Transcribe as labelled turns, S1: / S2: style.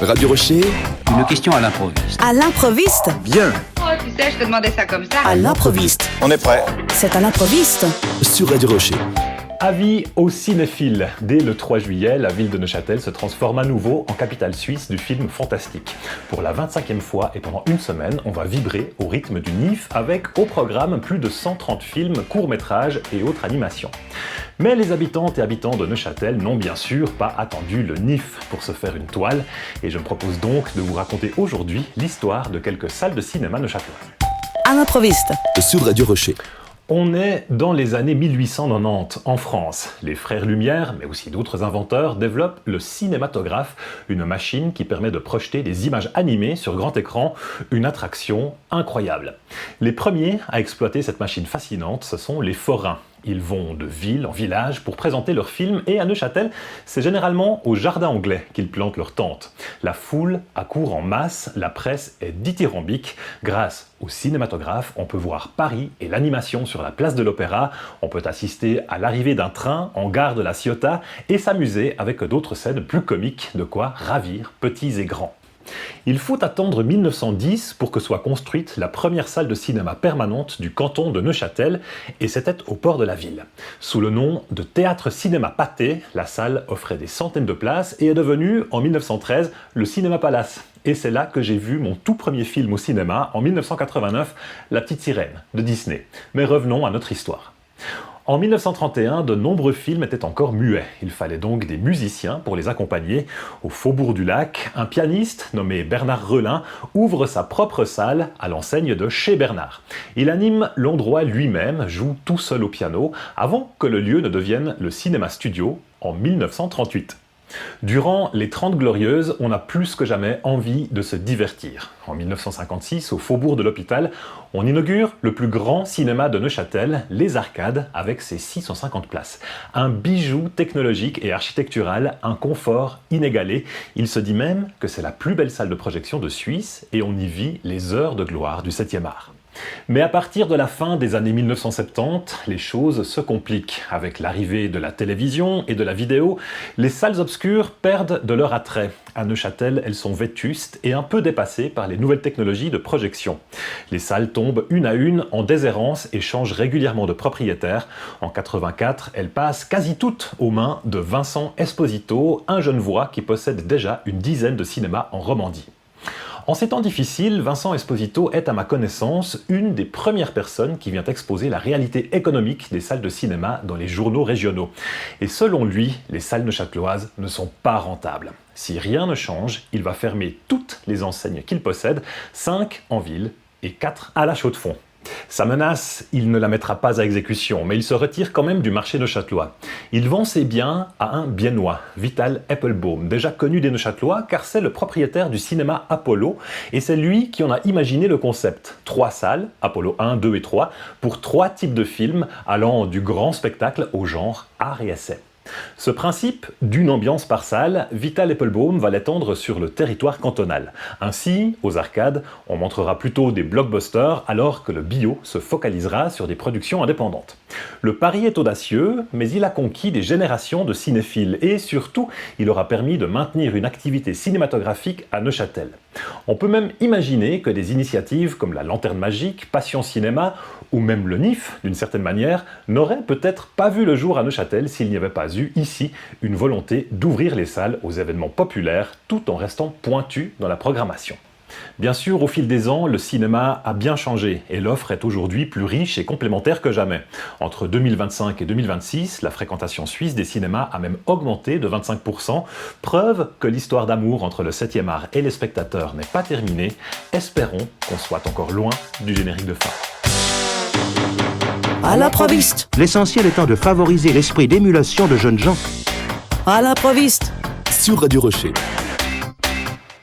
S1: Radio Rocher,
S2: Une question à l'improviste.
S3: À l'improviste.
S1: bien,
S4: Oh, tu sais, je te demandais ça comme ça.
S3: À l'improviste.
S1: on est prêt.
S3: C'est à l'improviste.
S1: Sur Radio Rocher.
S5: Avis aux cinéphiles. Dès le 3 juillet, la ville de Neuchâtel se transforme à nouveau en capitale suisse du film fantastique. Pour la 25e fois et pendant une semaine, on va vibrer au rythme du NIF avec au programme plus de 130 films, courts-métrages et autres animations. Mais les habitantes et habitants de Neuchâtel n'ont bien sûr pas attendu le NIF pour se faire une toile et je me propose donc de vous raconter aujourd'hui l'histoire de quelques salles de cinéma neuchâteloises.
S3: À l'improviste.
S1: Sur Radio Rocher.
S5: On est dans les années 1890 en France. Les frères Lumière, mais aussi d'autres inventeurs, développent le cinématographe, une machine qui permet de projeter des images animées sur grand écran, une attraction incroyable. Les premiers à exploiter cette machine fascinante, ce sont les forains. Ils vont de ville en village pour présenter leurs films et à Neuchâtel, c'est généralement au Jardin Anglais qu'ils plantent leurs tentes. La foule accourt en masse, la presse est dithyrambique. Grâce au cinématographe, on peut voir Paris et l'animation sur la place de l'Opéra, on peut assister à l'arrivée d'un train en gare de la Ciotat et s'amuser avec d'autres scènes plus comiques, de quoi ravir petits et grands. Il faut attendre 1910 pour que soit construite la première salle de cinéma permanente du canton de Neuchâtel, et c'était au port de la ville. Sous le nom de Théâtre Cinéma Pâté, la salle offrait des centaines de places et est devenue, en 1913, le Cinéma Palace. Et c'est là que j'ai vu mon tout premier film au cinéma, en 1989, La Petite Sirène, de Disney. Mais revenons à notre histoire. En 1931, de nombreux films étaient encore muets. Il fallait donc des musiciens pour les accompagner. Au Faubourg du Lac, un pianiste nommé Bernard Relin ouvre sa propre salle à l'enseigne de Chez Bernard. Il anime l'endroit lui-même, joue tout seul au piano, avant que le lieu ne devienne le cinéma studio en 1938. Durant les 30 Glorieuses, on a plus que jamais envie de se divertir. En 1956, au Faubourg de l'Hôpital, on inaugure le plus grand cinéma de Neuchâtel, Les Arcades, avec ses 650 places. Un bijou technologique et architectural, un confort inégalé. Il se dit même que c'est la plus belle salle de projection de Suisse et on y vit les heures de gloire du 7e art. Mais à partir de la fin des années 1970, les choses se compliquent. Avec l'arrivée de la télévision et de la vidéo, les salles obscures perdent de leur attrait. À Neuchâtel, elles sont vétustes et un peu dépassées par les nouvelles technologies de projection. Les salles tombent une à une en déshérence et changent régulièrement de propriétaire. En 84, elles passent quasi toutes aux mains de Vincent Esposito, un Genevois qui possède déjà une dizaine de cinémas en Romandie. En ces temps difficiles, Vincent Esposito est, à ma connaissance, une des premières personnes qui vient exposer la réalité économique des salles de cinéma dans les journaux régionaux. Et selon lui, les salles neuchâteloises ne sont pas rentables. Si rien ne change, il va fermer toutes les enseignes qu'il possède, 5 en ville et 4 à la Chaux-de-Fonds. Sa menace, il ne la mettra pas à exécution, mais il se retire quand même du marché neuchâtelois. Il vend ses biens à un Biennois, Vital Eppelbaum, déjà connu des Neuchâtelois car c'est le propriétaire du cinéma Apollo et c'est lui qui en a imaginé le concept. 3 salles, Apollo 1, 2 et 3, pour 3 types de films allant du grand spectacle au genre art et essai. Ce principe d'une ambiance par salle, Vital Eppelbaum va l'étendre sur le territoire cantonal. Ainsi, aux Arcades, on montrera plutôt des blockbusters alors que le bio se focalisera sur des productions indépendantes. Le pari est audacieux, mais il a conquis des générations de cinéphiles et surtout, il aura permis de maintenir une activité cinématographique à Neuchâtel. On peut même imaginer que des initiatives comme la Lanterne Magique, Passion Cinéma ou même le NIF, d'une certaine manière, n'auraient peut-être pas vu le jour à Neuchâtel s'il n'y avait pas eu ici une volonté d'ouvrir les salles aux événements populaires tout en restant pointu dans la programmation. Bien sûr, au fil des ans, le cinéma a bien changé et l'offre est aujourd'hui plus riche et complémentaire que jamais. Entre 2025 et 2026, la fréquentation suisse des cinémas a même augmenté de 25%, preuve que l'histoire d'amour entre le 7e art et les spectateurs n'est pas terminée. Espérons qu'on soit encore loin du générique de fin.
S3: À l'improviste.
S2: L'essentiel étant de favoriser l'esprit d'émulation de jeunes gens.
S3: À l'improviste.
S1: Sur Radio Rocher.